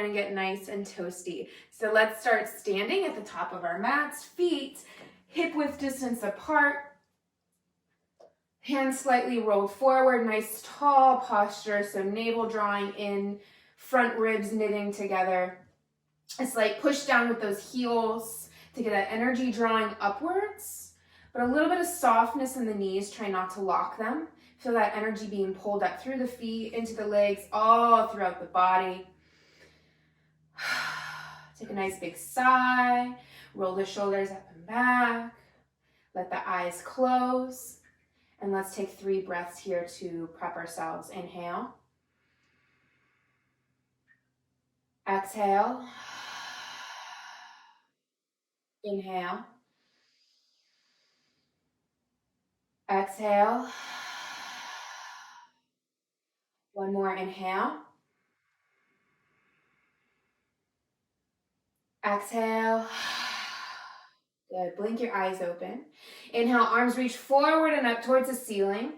going to get nice and toasty. So let's start standing at the top of our mats, feet hip width distance apart, hands slightly rolled forward, nice tall posture, so navel drawing in, front ribs knitting together. A slight push down with those heels to get that energy drawing upwards, but a little bit of softness in the knees, try not to lock them. Feel that energy being pulled up through the feet, into the legs, all throughout the body. Take a nice big sigh, roll the shoulders up and back, let the eyes close, and let's take 3 breaths here to prep ourselves. Inhale, exhale, inhale, exhale, one more, inhale, exhale. Good. Blink your eyes open. Inhale, arms reach forward and up towards the ceiling.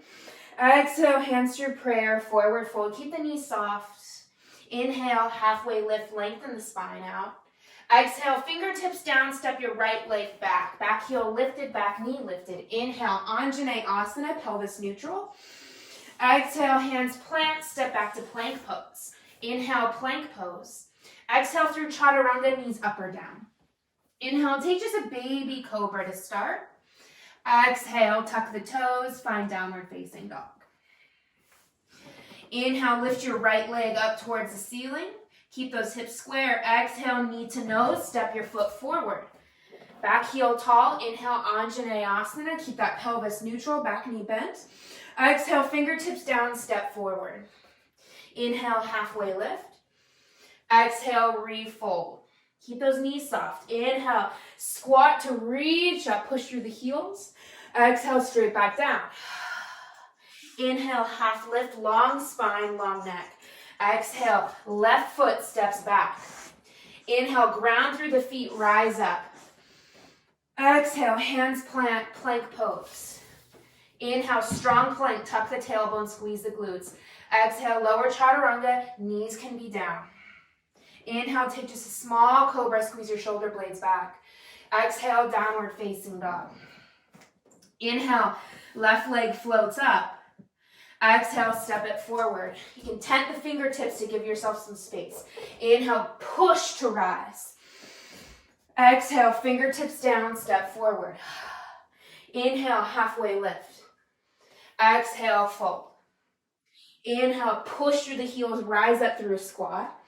Exhale, hands through prayer, forward fold. Keep the knees soft. Inhale, halfway lift, lengthen the spine out. Exhale, fingertips down, step your right leg back. Back heel lifted, back knee lifted. Inhale, Anjaneyasana, pelvis neutral. Exhale, hands plant, step back to plank pose. Inhale, plank pose. Exhale through chaturanga, knees up or down. Inhale, take just a baby cobra to start. Exhale, tuck the toes, find downward facing dog. Inhale, lift your right leg up towards the ceiling. Keep those hips square. Exhale, knee to nose, step your foot forward. Back heel tall. Inhale, Anjaneyasana. Keep that pelvis neutral, back knee bent. Exhale, fingertips down, step forward. Inhale, halfway lift. Exhale, refold. Keep those knees soft. Inhale, squat to reach up, push through the heels. Exhale, straight back down. Inhale, half lift, long spine, long neck. Exhale, left foot steps back. Inhale, ground through the feet, rise up. Exhale, hands plant, plank pose. Inhale, strong plank, tuck the tailbone, squeeze the glutes. Exhale, lower chaturanga, knees can be down. Inhale, take just a small cobra, squeeze your shoulder blades back. Exhale, downward facing dog. Inhale, left leg floats up. Exhale, step it forward. You can tent the fingertips to give yourself some space. Inhale, push to rise. Exhale, fingertips down, step forward. Inhale, halfway lift. Exhale, fold. Inhale, push through the heels, rise up through a squat.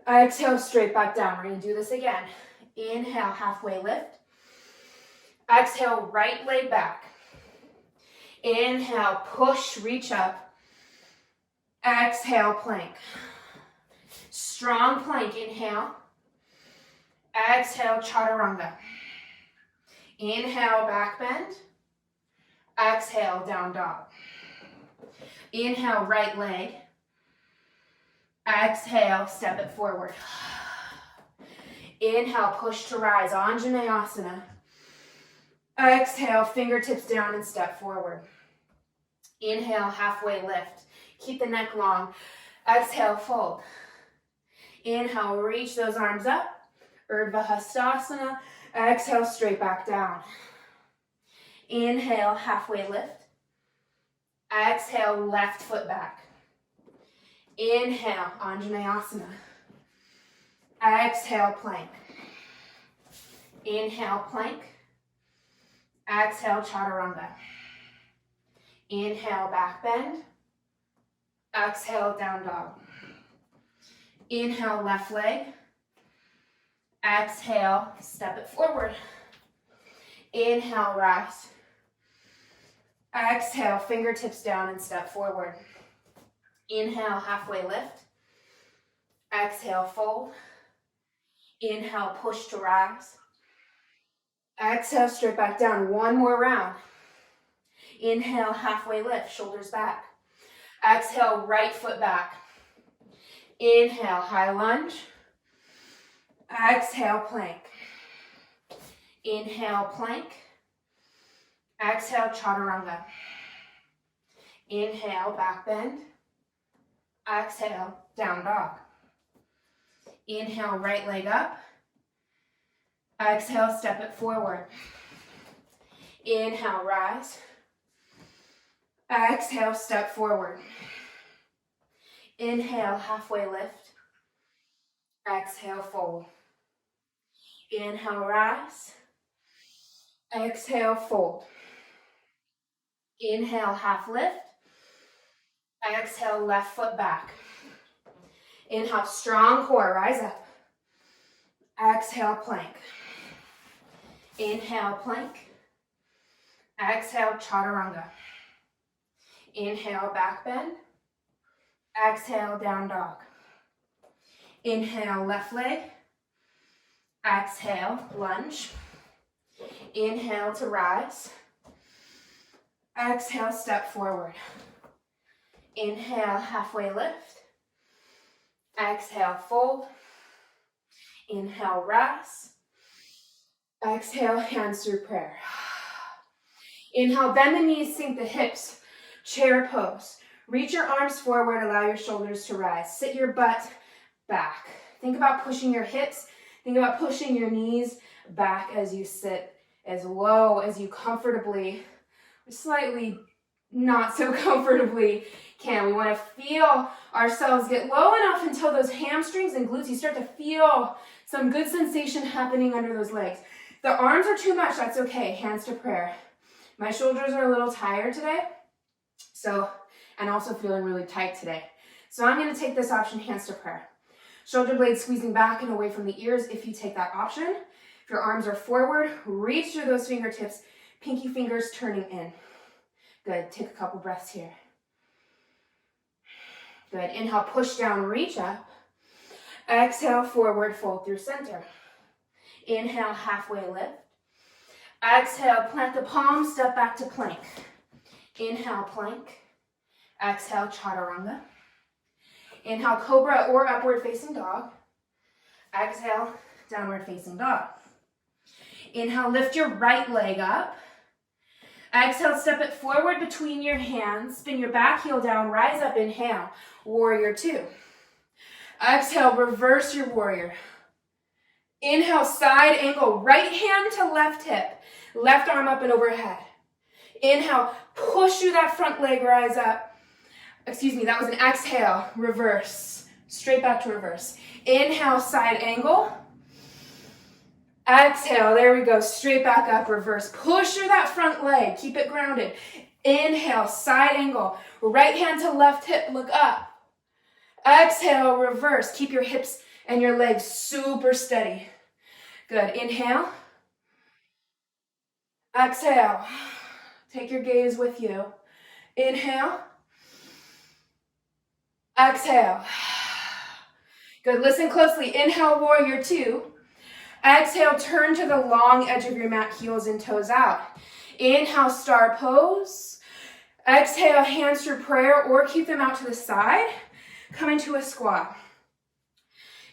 Exhale, straight back down. We're going to do this again. Inhale, halfway lift. Exhale, right leg back. Inhale, push, reach up. Exhale, plank. Strong plank, inhale. Exhale, chaturanga. Inhale, back bend. Exhale, down dog. Inhale, right leg. Exhale, step it forward. Inhale, push to rise, Anjaneyasana. Exhale, fingertips down and step forward. Inhale, halfway lift. Keep the neck long. Exhale, fold. Inhale, reach those arms up. Urdhva Hastasana. Exhale, straight back down. Inhale, halfway lift. Exhale, left foot back. Inhale, Anjaneyasana. Exhale, plank. Inhale, plank. Exhale, chaturanga. Inhale, back bend. Exhale, down dog. Inhale, left leg. Exhale, step it forward. Inhale, rise. Exhale, fingertips down and step forward. Inhale, halfway lift. Exhale, fold. Inhale, push to rise. Exhale, straight back down. One more round. Inhale, halfway lift, shoulders back. Exhale, right foot back. Inhale, high lunge. Exhale, plank. Inhale, plank. Exhale, chaturanga. Inhale, back bend. Exhale, down dog. Inhale, right leg up. Exhale, step it forward. Inhale, rise. Exhale, step forward. Inhale, halfway lift. Exhale, fold. Inhale, rise. Exhale, fold. Inhale, half lift. Exhale, left foot back. Inhale, strong core, rise up. Exhale, plank. Inhale, plank. Exhale, chaturanga. Inhale, back bend. Exhale, down dog. Inhale, left leg. Exhale, lunge. Inhale to rise. Exhale, step forward. Inhale, halfway lift. Exhale, fold. Inhale, rise. Exhale, hands through prayer. Inhale, bend the knees, sink the hips. Chair pose. Reach your arms forward, allow your shoulders to rise. Sit your butt back. Think about pushing your hips. Think about pushing your knees back as you sit as low as you comfortably, slightly not so comfortably can. We want to feel ourselves get low enough until those hamstrings and glutes, you start to feel some good sensation happening under those legs. If the arms are too much, that's okay. Hands to prayer. My shoulders are a little tired today, and also feeling really tight today. So I'm going to take this option, hands to prayer. Shoulder blades squeezing back and away from the ears if you take that option. If your arms are forward, reach through those fingertips, pinky fingers turning in. Good, take a couple breaths here. Good, inhale, push down, reach up. Exhale, forward, fold through center. Inhale, halfway lift. Exhale, plant the palms, step back to plank. Inhale, plank. Exhale, chaturanga. Inhale, cobra or upward facing dog. Exhale, downward facing dog. Inhale, lift your right leg up. Exhale, step it forward between your hands. Spin your back heel down, rise up, inhale. Warrior two. Exhale, reverse your warrior. Inhale, side angle, right hand to left hip. Left arm up and overhead. Inhale, push through that front leg, rise up. Excuse me, that was an exhale, reverse. Straight back to reverse. Inhale, side angle. Exhale, there we go, straight back up, reverse. Push through that front leg, keep it grounded. Inhale, side angle. Right hand to left hip, look up. Exhale, reverse. Keep your hips and your legs super steady. Good, inhale. Exhale, take your gaze with you. Inhale. Exhale. Good, listen closely. Inhale, warrior two. Exhale, turn to the long edge of your mat, heels and toes out. Inhale, star pose. Exhale, hands through prayer or keep them out to the side. Come into a squat.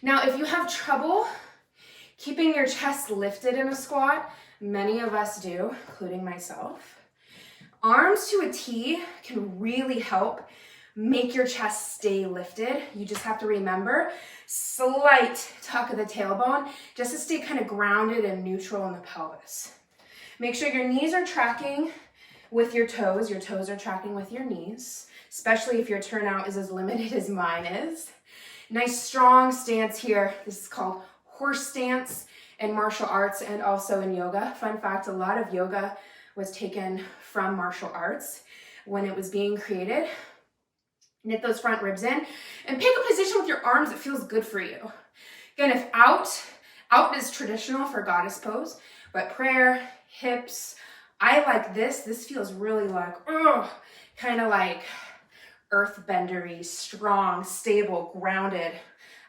Now, if you have trouble keeping your chest lifted in a squat, many of us do, including myself, arms to a T can really help make your chest stay lifted. You just have to remember, slight tuck of the tailbone, just to stay kind of grounded and neutral in the pelvis. Make sure your knees are tracking with your toes are tracking with your knees, especially if your turnout is as limited as mine is. Nice strong stance here. This is called horse stance in martial arts and also in yoga. Fun fact, a lot of yoga was taken from martial arts when it was being created. Knit those front ribs in and pick a position with your arms that feels good for you. Again, if out is traditional for goddess pose, but prayer, hips, I like this. This feels really like, kind of like earthbendery, strong, stable, grounded.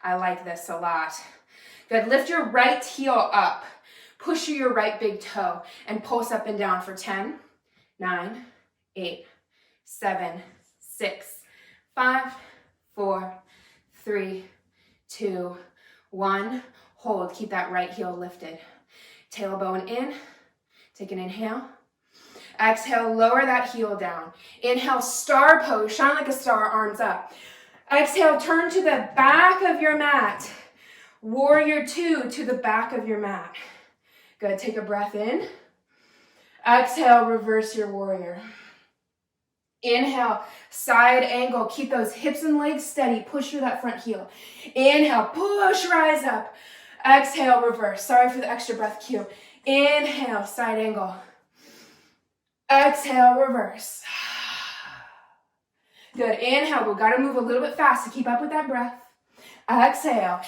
I like this a lot. Good, lift your right heel up. Push your right big toe and pulse up and down for 10, 9, 8, 7, 6, 5, 4, 3, 2, 1. Hold, keep that right heel lifted. Tailbone in, take an inhale. Exhale, lower that heel down. Inhale, star pose, shine like a star, arms up. Exhale, turn to the back of your mat. Warrior 2 to the back of your mat. Good, take a breath in. Exhale, reverse your warrior. Inhale, side angle. Keep those hips and legs steady. Push through that front heel. Inhale, push, rise up. Exhale, reverse. Sorry for the extra breath cue. Inhale, side angle. Exhale, reverse. Good, inhale. We've got to move a little bit fast to keep up with that breath. Exhale.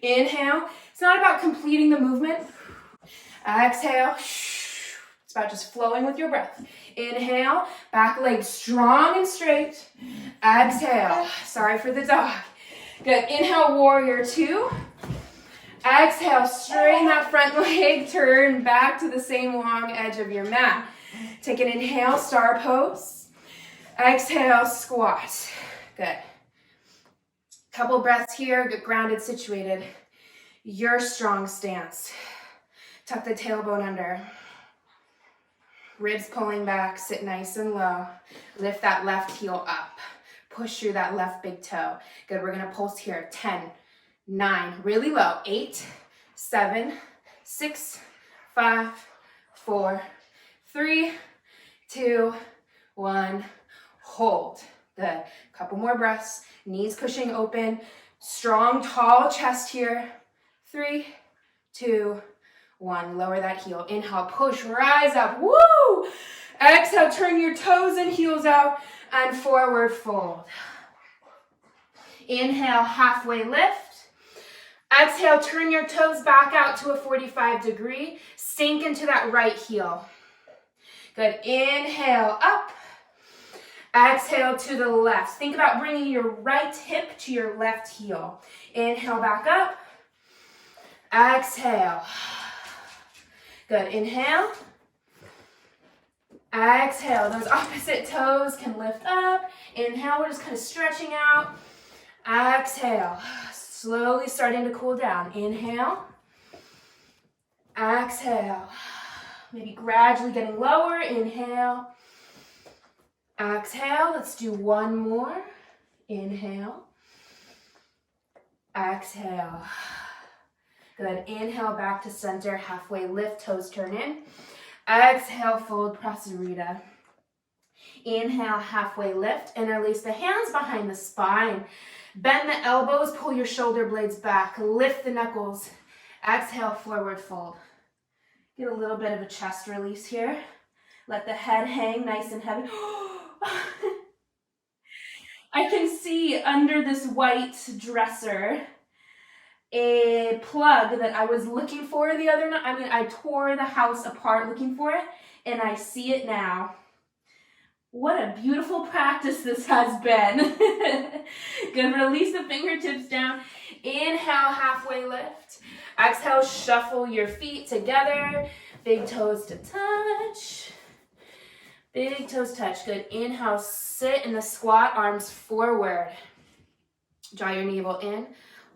Inhale. It's not about completing the movement. Exhale. It's about just flowing with your breath. Inhale, back leg strong and straight. Exhale. Sorry for the dog. Good. Inhale, warrior 2. Exhale, straighten that front leg, turn back to the same long edge of your mat. Take an inhale, star pose. Exhale, squat. Good. Couple breaths here, get grounded, situated. Your strong stance. Tuck the tailbone under. Ribs pulling back, sit nice and low. Lift that left heel up. Push through that left big toe. Good, we're gonna pulse here. 10, 9, really low. 8, 7, 6, 5, 4, 3, 2, 1. Hold. Good. Couple more breaths. Knees pushing open. Strong, tall chest here. 3, 2, 1. Lower that heel. Inhale, push, rise up. Woo! Exhale, turn your toes and heels out and forward fold. Inhale, halfway lift. Exhale, turn your toes back out to a 45 degree. Sink into that right heel. Good. Inhale, up. Exhale to the left. Think about bringing your right hip to your left heel. Inhale, back up. Exhale. Good. Inhale. Exhale. Those opposite toes can lift up. Inhale. We're just kind of stretching out. Exhale. Slowly starting to cool down. Inhale. Exhale. Maybe gradually getting lower. Inhale. Exhale. Let's do one more. Inhale. Exhale. Good. Inhale, back to center. Halfway lift, toes turn in. Exhale, fold Prasarita. Inhale, halfway lift. Interlace the hands behind the spine. Bend the elbows, pull your shoulder blades back. Lift the knuckles. Exhale, forward fold. Get a little bit of a chest release here. Let the head hang nice and heavy. I can see under this white dresser a plug that I was looking for the other night. I mean, I tore the house apart looking for it, and I see it now. What a beautiful practice this has been. Good, release the fingertips down. Inhale, halfway lift. Exhale, shuffle your feet together. Big toes to touch. Big toes touch. Good. Inhale, sit in the squat, arms forward. Draw your navel in.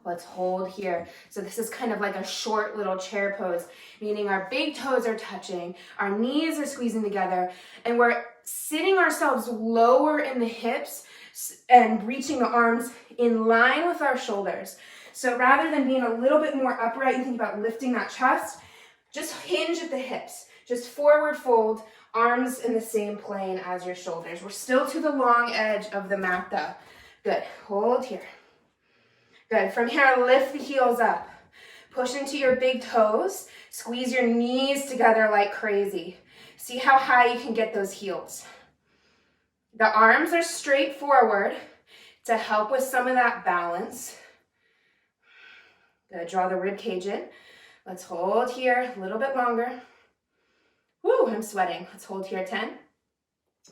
Let's hold here. So this is kind of like a short little chair pose, meaning our big toes are touching, our knees are squeezing together, and we're sitting ourselves lower in the hips and reaching the arms in line with our shoulders. So rather than being a little bit more upright and think about lifting that chest, just hinge at the hips. Just forward fold, arms in the same plane as your shoulders. We're still to the long edge of the mat though. Good. Hold here. Good. From here, lift the heels up. Push into your big toes. Squeeze your knees together like crazy. See how high you can get those heels. The arms are straight forward to help with some of that balance. Good. Draw the rib cage in. Let's hold here a little bit longer. Woo, I'm sweating. Let's hold here. 10,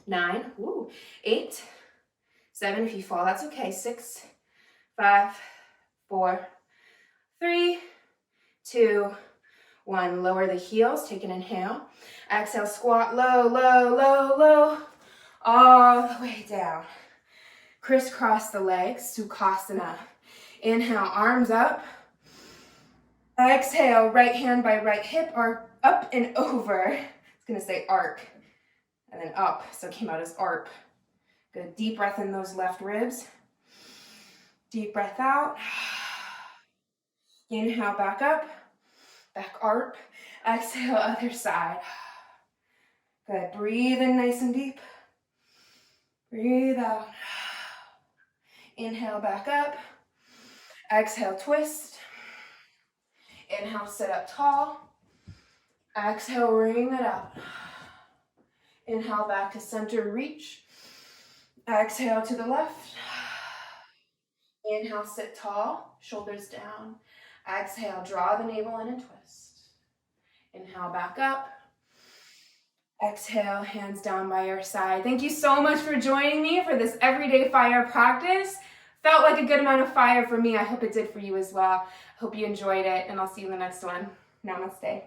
9, woo, 8, 7. If you fall, that's okay. 6, 5, 4, 3, 2, 1. Lower the heels. Take an inhale. Exhale, squat low, low, low, low. All the way down. Crisscross the legs, Sukhasana. Inhale, arms up. Exhale, right hand by right hip, arc up and over. I was going to say arc. And then up, so it came out as arp. Good. Deep breath in those left ribs. Deep breath out. Inhale, back up, back arc. Exhale, other side. Good, breathe in nice and deep. Breathe out. Inhale, back up. Exhale, twist. Inhale, sit up tall. Exhale, ring it out. Inhale, back to center, reach. Exhale to the left. Inhale, sit tall, shoulders down. Exhale, draw the navel in and twist. Inhale, back up. Exhale, hands down by your side. Thank you so much for joining me for this everyday fire practice. Felt like a good amount of fire for me. I hope it did for you as well. Hope you enjoyed it, and I'll see you in the next one. Namaste.